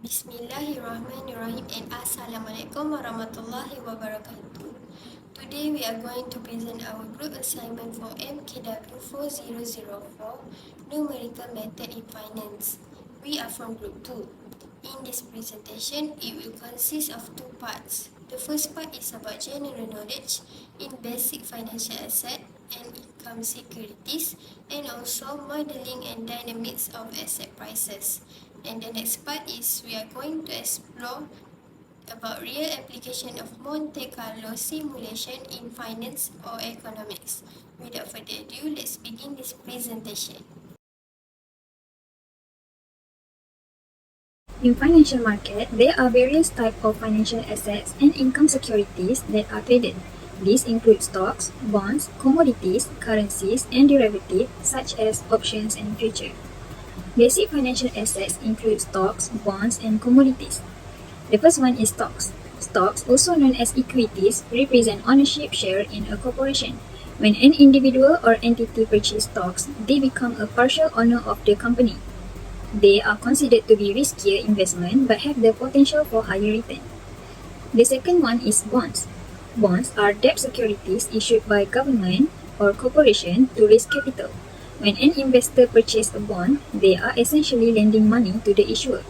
Bismillahirrahmanirrahim and Assalamualaikum warahmatullahi wabarakatuh. Today we are going to present our group assignment for Mkw4004 Numerical Method in Finance. We are from group 2. In this presentation, it will consist of two parts. The first part is about general knowledge in basic financial asset and income securities, and also modeling and dynamics of asset prices. And the next part is we are going to explore about real application of Monte Carlo simulation in finance or economics. Without further ado, let's begin this presentation. In financial market, there are various types of financial assets and income securities that are traded. These include stocks, bonds, commodities, currencies, and derivatives such as options and futures. Basic financial assets include stocks, bonds, and commodities. The first one is stocks. Stocks, also known as equities, represent ownership share in a corporation. When an individual or entity purchases stocks, they become a partial owner of the company. They are considered to be riskier investment but have the potential for higher return. The second one is bonds. Bonds are debt securities issued by government or corporation to raise capital. When an investor purchases a bond, they are essentially lending money to the issuer.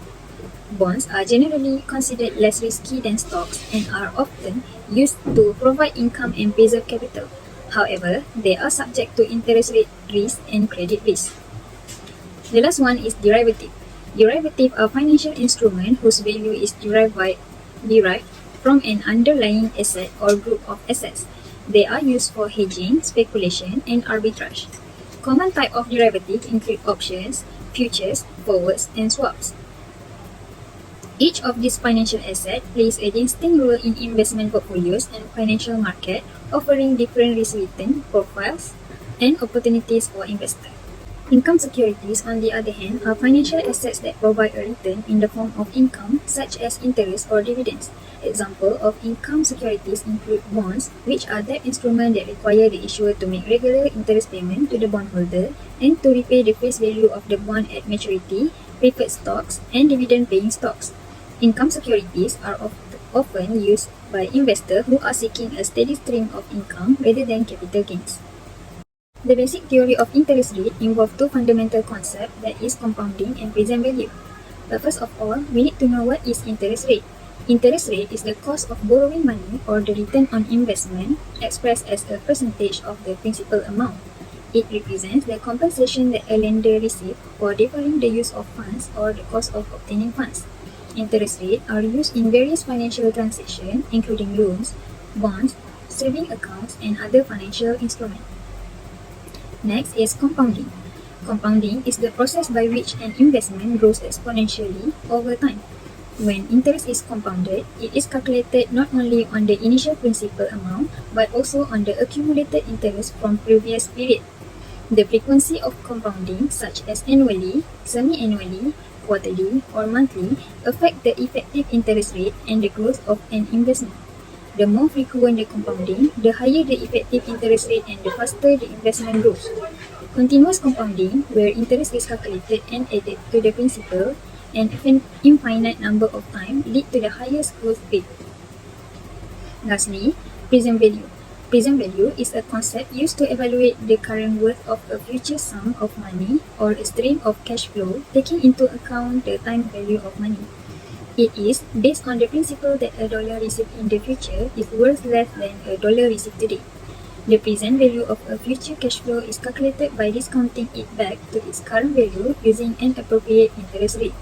Bonds are generally considered less risky than stocks and are often used to provide income and preserve capital. However, they are subject to interest rate risk and credit risk. The last one is derivative. Derivative are financial instruments whose value is derived from an underlying asset or group of assets. They are used for hedging, speculation, and arbitrage. Common type of derivative include options, futures, forwards, and swaps. Each of these financial assets plays a distinct role in investment portfolios and financial market, offering different risk return profiles and opportunities for investors. Income securities, on the other hand, are financial assets that provide a return in the form of income, such as interest or dividends. Examples of income securities include bonds, which are debt instruments that require the issuer to make regular interest payment to the bondholder and to repay the face value of the bond at maturity, preferred stocks, and dividend-paying stocks. Income securities are often used by investors who are seeking a steady stream of income rather than capital gains. The basic theory of interest rate involves two fundamental concepts, that is compounding and present value. But first of all, we need to know what is interest rate. Interest rate is the cost of borrowing money or the return on investment expressed as a percentage of the principal amount. It represents the compensation that a lender receives for deferring the use of funds or the cost of obtaining funds. Interest rates are used in various financial transactions, including loans, bonds, saving accounts, and other financial instruments. Next is compounding. Compounding is the process by which an investment grows exponentially over time. When interest is compounded, it is calculated not only on the initial principal amount but also on the accumulated interest from previous period. The frequency of compounding, such as annually, semi-annually, quarterly, or monthly, affect the effective interest rate and the growth of an investment. The more frequent the compounding, the higher the effective interest rate and the faster the investment grows. Continuous compounding, where interest is calculated and added to the principal an infinite number of times, lead to the highest growth rate. Lastly, present value. Present value is a concept used to evaluate the current worth of a future sum of money or a stream of cash flow, taking into account the time value of money. It is based on the principle that a dollar received in the future is worth less than a dollar received today. The present value of a future cash flow is calculated by discounting it back to its current value using an appropriate interest rate.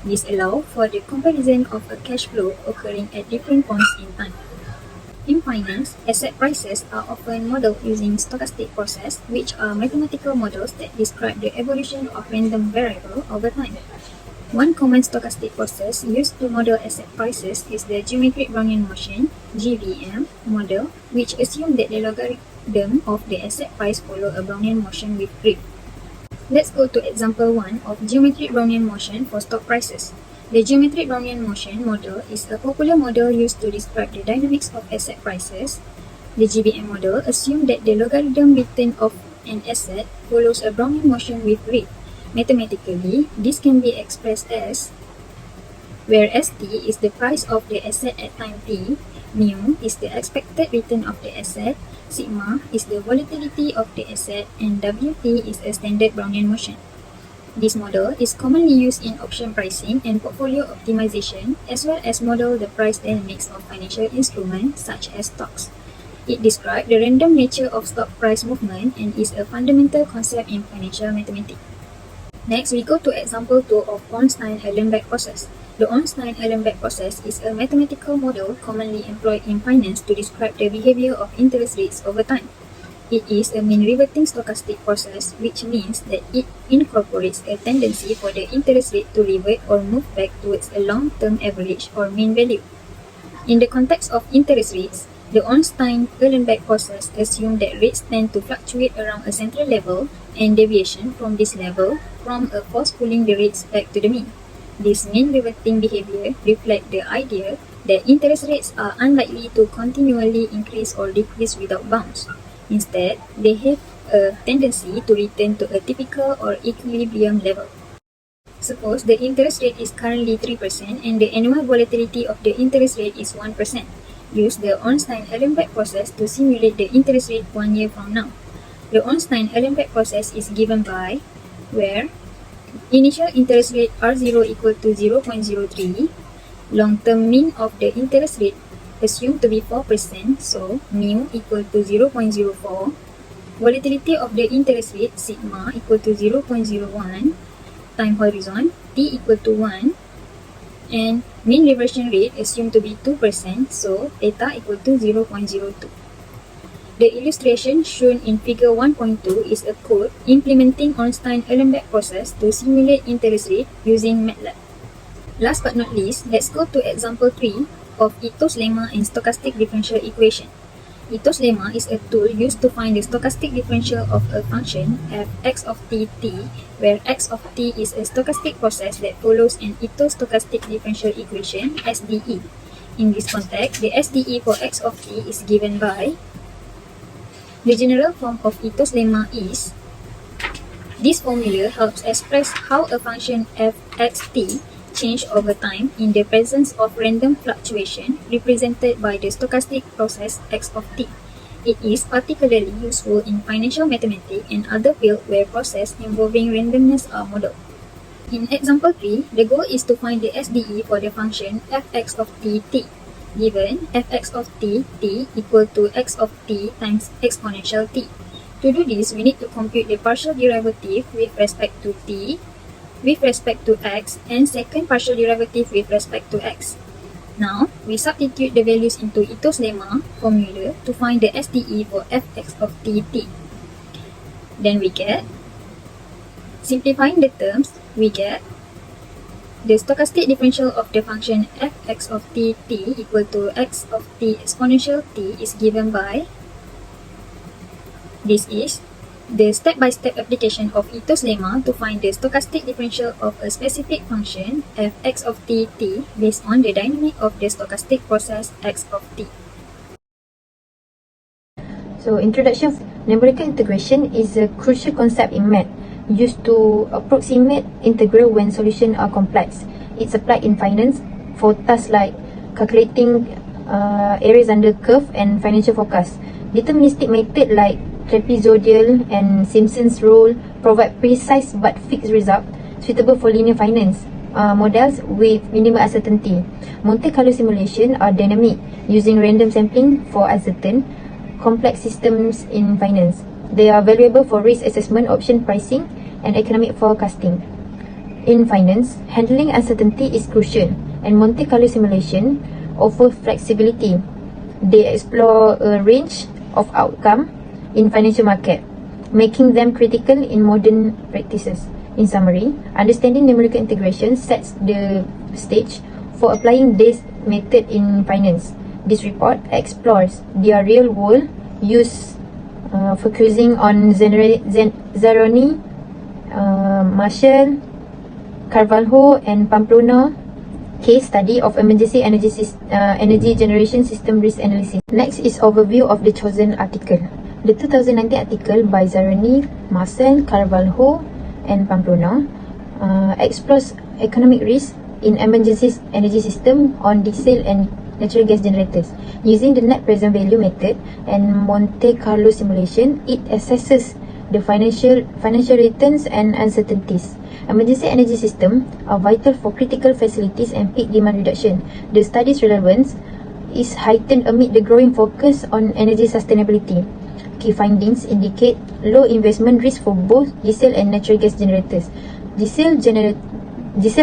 This allows for the comparison of a cash flow occurring at different points in time. In finance, asset prices are often modeled using stochastic process, which are mathematical models that describe the evolution of random variables over time. One common stochastic process used to model asset prices is the geometric Brownian motion (GBM) model, which assumes that the logarithm of the asset price follow a Brownian motion with drift. Let's go to example 1 of geometric Brownian motion for stock prices. The geometric Brownian motion model is a popular model used to describe the dynamics of asset prices. The GBM model assumes that the logarithm return of an asset follows a Brownian motion with drift. Mathematically, this can be expressed as where ST is the price of the asset at time t, mu is the expected return of the asset, sigma is the volatility of the asset, and WT is a standard Brownian motion. This model is commonly used in option pricing and portfolio optimization, as well as model the price dynamics of financial instruments such as stocks. It describes the random nature of stock price movement and is a fundamental concept in financial mathematics. Next, we go to example 2 of Ornstein-Ehrenberg process. The Ornstein-Ehrenberg process is a mathematical model commonly employed in finance to describe the behavior of interest rates over time. It is a mean reverting stochastic process, which means that it incorporates a tendency for the interest rate to revert or move back towards a long-term average or mean value. In the context of interest rates, the Ornstein-Ehrenberg process assumes that rates tend to fluctuate around a central level and deviation from this level from a force pulling the rates back to the mean. This mean reverting behavior reflects the idea that interest rates are unlikely to continually increase or decrease without bounds. Instead, they have a tendency to return to a typical or equilibrium level. Suppose the interest rate is currently 3% and the annual volatility of the interest rate is 1%. Use the Ornstein-Ehrenberg process to simulate the interest rate 1 year from now. The Ornstein-Ehrenberg process is given by where initial interest rate R0 equal to 0.03, long-term mean of the interest rate assumed to be 4%, so mu equal to 0.04, volatility of the interest rate sigma equal to 0.01, time horizon t equal to 1, and mean reversion rate assumed to be 2%, so theta equal to 0.02. The illustration shown in figure 1.2 is a code implementing Ornstein-Ehrenberg process to simulate interest rate using MATLAB. Last but not least, let's go to example 3 of Ito's lemma and stochastic differential equation. Ito's lemma is a tool used to find the stochastic differential of a function f(x of t) where x of t is a stochastic process that follows an Ito stochastic differential equation SDE. In this context, the SDE for x of t is given by the general form of Ito's lemma is. This formula helps express how a function f(x(t) change over time in the presence of random fluctuation represented by the stochastic process x of t. It is particularly useful in financial mathematics and other fields where processes involving randomness are modeled. In example 3, the goal is to find the SDE for the function f(x of t) given f(x of t) equal to x of t times exponential t. To do this, we need to compute the partial derivative with respect to t, with respect to x, and second partial derivative with respect to x. Now, we substitute the values into Ito's lemma formula to find the SDE for f(x of t). Then we get, simplifying the terms, we get the stochastic differential of the function f(x of t) equal to x of t exponential t is given by, this is the step-by-step application of Ito's lemma to find the stochastic differential of a specific function f(x of t) based on the dynamic of the stochastic process x of t. So, introduction of numerical integration is a crucial concept in math used to approximate integral when solutions are complex. It's applied in finance for tasks like calculating areas under curve and financial forecast. Deterministic method like trapezoidal and Simpson's rule provide precise but fixed results suitable for linear finance models with minimal uncertainty. Monte Carlo simulations are dynamic, using random sampling for uncertain, complex systems in finance. They are valuable for risk assessment, option pricing, and economic forecasting. In finance, handling uncertainty is crucial, and Monte Carlo simulations offer flexibility. They explore a range of outcomes in financial market, making them critical in modern practices. In summary, understanding numerical integration sets the stage for applying this method in finance. This report explores their real-world use, focusing on Zeroni, Marshall, Carvalho, and Pamplona case study of emergency energy generation system risk analysis. Next is overview of the chosen article. The 2019 article by Zeroni, Marcel, Carvalho, and Pamplona explores economic risk in emergency energy system on diesel and natural gas generators. Using the net present value method and Monte Carlo simulation, it assesses the financial returns and uncertainties. Emergency energy systems are vital for critical facilities and peak demand reduction. The study's relevance is heightened amid the growing focus on energy sustainability. Key findings indicate low investment risk for both diesel and natural gas generators. Diesel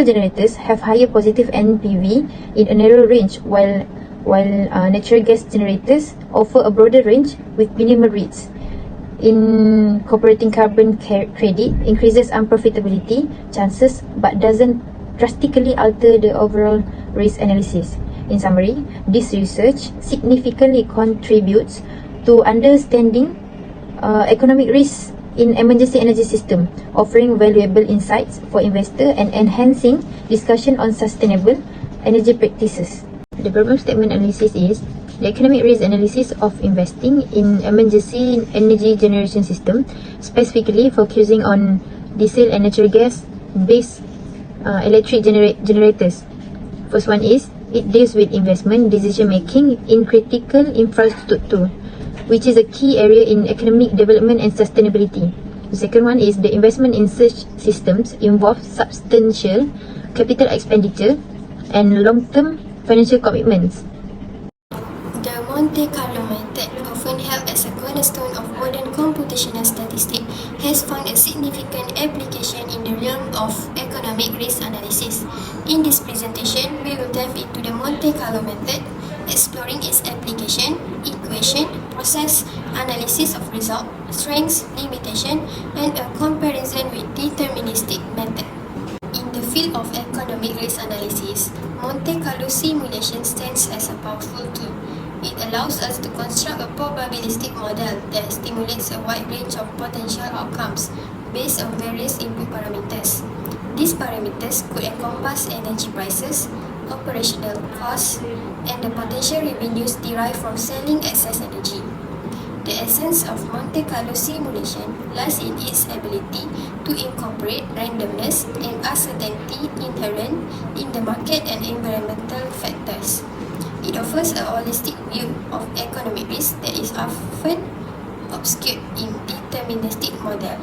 generators have higher positive NPV in a narrow range, while natural gas generators offer a broader range with minimal risks. Incorporating carbon credit increases unprofitability chances but doesn't drastically alter the overall risk analysis. In summary, this research significantly contributes to understanding economic risks in emergency energy system, offering valuable insights for investors and enhancing discussion on sustainable energy practices. The problem statement analysis is the economic risk analysis of investing in emergency energy generation system, specifically focusing on diesel and natural gas based electric generators. First one is, it deals with investment decision making in critical infrastructure, which is a key area in economic development and sustainability. The second one is, the investment in such systems involves substantial capital expenditure and long-term financial commitments. The Monte Carlo method, often held as a cornerstone of modern computational statistics, has found a significant application in the realm of economic risk analysis. In this presentation, we will dive into the Monte Carlo method, exploring its application, equation, process, analysis of result, strengths, limitation, and a comparison with deterministic method. In the field of economic risk analysis, Monte Carlo simulation stands as a powerful tool. It allows us to construct a probabilistic model that stimulates a wide range of potential outcomes based on various input parameters. These parameters could encompass energy prices, operational costs, and the potential revenues derived from selling excess energy. The essence of Monte Carlo simulation lies in its ability to incorporate randomness and uncertainty inherent in the market and environmental factors. It offers a holistic view of economic risk that is often obscured in deterministic model.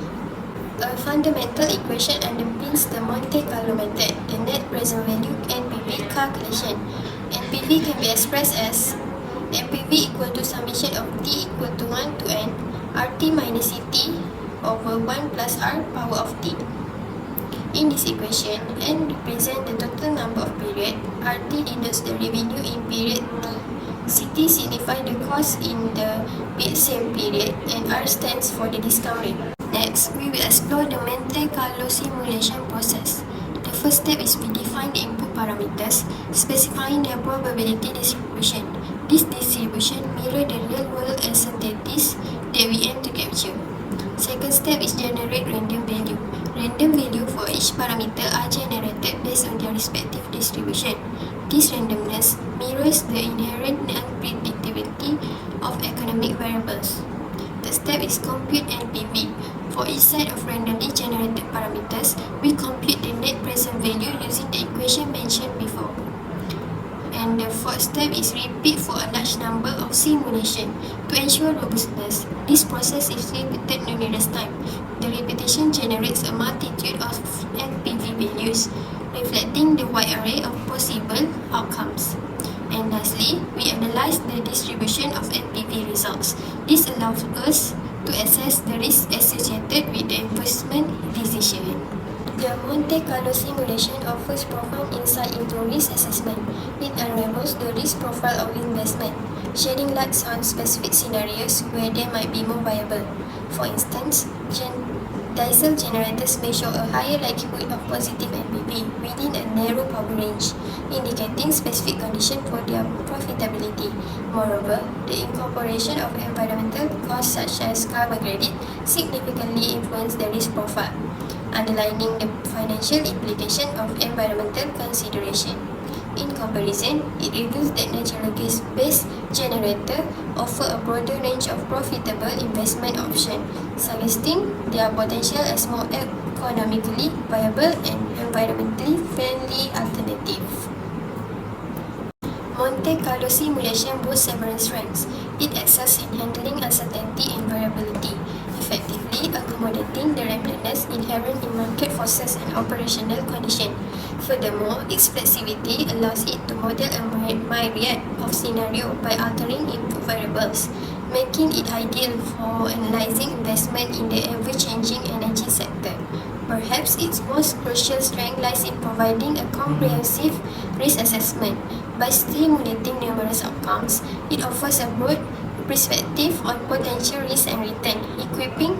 A fundamental equation underpins the Monte Carlo method, the net present value NPV calculation. NPV can be expressed as NPV equal to summation of T equal to 1 to N RT minus CT over 1 plus R power of T. In this equation, N represents the total number of periods, RT denotes the revenue in period T, CT signifies the cost in the same period, and R stands for the discount rate. Next, we will explore the Monte Carlo simulation process. The first step is we define the input parameters, specifying their probability distribution. This distribution mirrors the real-world uncertainties that we aim to capture. Second step is generate random value. Random value for each parameter are generated based on their respective distribution. This randomness mirrors the inherent unpredictability of economic variables. The step is compute NPV. For each set of randomly generated parameters, we compute the net present value using the equation mentioned before. And the fourth step is repeat for a large number of simulations. To ensure robustness, this process is repeated numerous times. The repetition generates a multitude of NPV values, reflecting the wide array of possible outcomes. And lastly, we analyze the distribution of NPV results. This allows us to assess the risk associated with the investment decision. The Monte Carlo simulation offers profound insight into risk assessment. It unravels the risk profile of investment, shedding light on specific scenarios where they might be more viable. For instance, diesel generators may show a higher likelihood of positive NPV within a narrow power range, indicating specific conditions for their profitability. Moreover, the incorporation of environmental costs such as carbon credit significantly influence the risk profile, underlining the financial implication of environmental consideration. In comparison, it reveals that natural gas-based generators offer a broader range of profitable investment options, suggesting their potential as more economically viable and environmentally friendly alternative. Monte Carlo simulation boasts several strengths. It excels in handling uncertainty and variability, effectively accommodating the randomness inherent in market forces and operational conditions. Furthermore, its flexibility allows it to model a myriad of scenarios by altering input variables, making it ideal for analyzing investment in the ever-changing energy sector. Perhaps its most crucial strength lies in providing a comprehensive risk assessment. By stimulating numerous outcomes, it offers a broad perspective on potential risk and return, equipping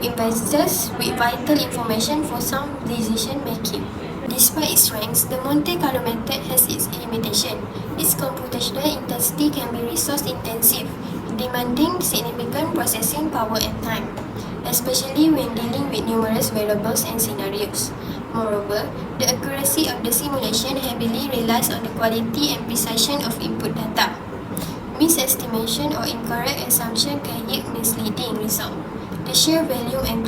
investors with vital information for sound decision making. Despite its strengths, the Monte Carlo method has its limitations. Its computational intensity can be resource intensive, demanding significant processing power and time, especially when dealing with numerous variables and scenarios. Moreover, the accuracy of the simulation heavily relies on the quality and precision of input data. Misestimation or incorrect assumption can yield misleading results. The sheer volume and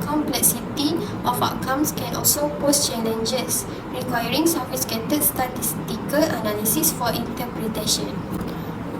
complexity of outcomes can also pose challenges, requiring sophisticated statistical analysis for interpretation.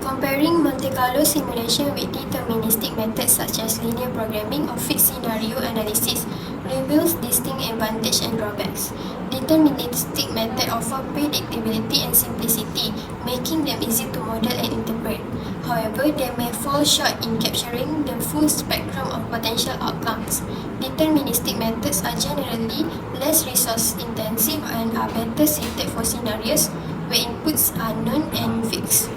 Comparing Monte Carlo simulation with deterministic methods such as linear programming or fixed scenario analysis reveals distinct advantages and drawbacks. Deterministic methods offer predictability and simplicity, making them easy to model and interpret. However, they may fall short in capturing the full spectrum of potential outcomes. Deterministic methods are generally less resource intensive and are better suited for scenarios where inputs are known and fixed.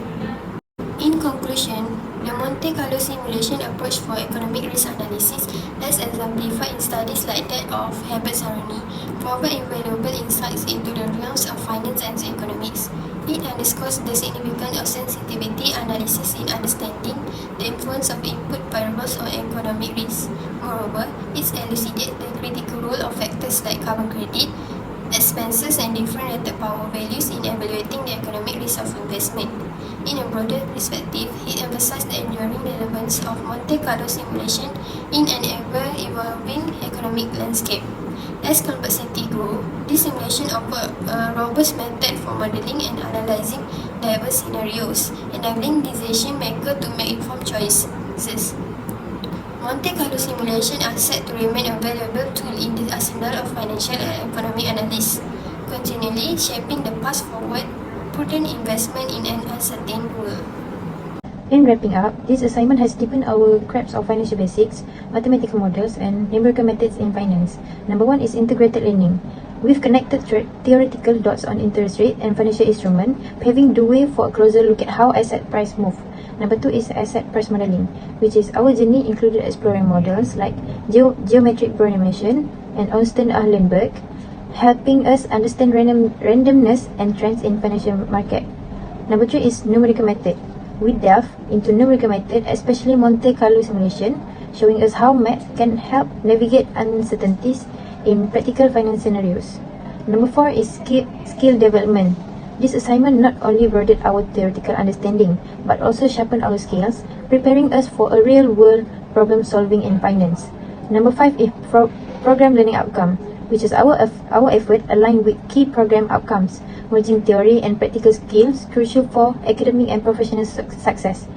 In conclusion, the Monte Carlo simulation approach for economic risk analysis, as exemplified in studies like that of Herbert Saroni, provide invaluable insights into the realms of finance and economics. It underscores the significance of sensitivity analysis in understanding the influence of input variables on economic risk. Moreover, it elucidates the critical role of factors like carbon credit, expenses and different rated power values in evaluating the economic risk of investment. In a broader perspective, it emphasizes the enduring relevance of Monte Carlo simulation in an ever-evolving economic landscape. As complexity grows, this simulation offers a robust method for modeling and analyzing diverse scenarios, enabling decision makers to make informed choices. Monte Carlo simulations are set to remain a valuable tool in the arsenal of financial and economic analysts, continually shaping the path forward prudent investment in an uncertain world. In wrapping up, this assignment has deepened our grasp of financial basics, mathematical models, and numerical methods in finance. Number 1 is integrated learning. We've connected theoretical dots on interest rate and financial instrument, paving the way for a closer look at how asset price move. Number 2 is asset price modeling, which is our journey included exploring models like geometric programmation and Ornstein-Uhlenberg, helping us understand randomness and trends in financial market. Number 3 is numerical method. We delve into numerical method, especially Monte Carlo simulation, showing us how math can help navigate uncertainties in practical finance scenarios. Number 4 is skill development. This assignment not only broadened our theoretical understanding, but also sharpened our skills, preparing us for a real-world problem solving in finance. Number 5 is program learning outcome, which is our effort aligned with key program outcomes, merging theory and practical skills crucial for academic and professional success.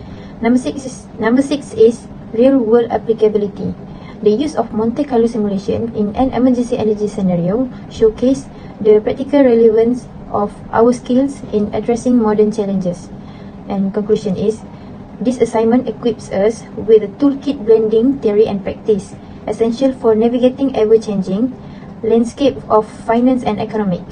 Number 6 is real-world applicability. The use of Monte Carlo simulation in an emergency energy scenario showcase the practical relevance of our skills in addressing modern challenges. And conclusion is, this assignment equips us with a toolkit blending theory and practice, essential for navigating ever-changing landscape of finance and economic.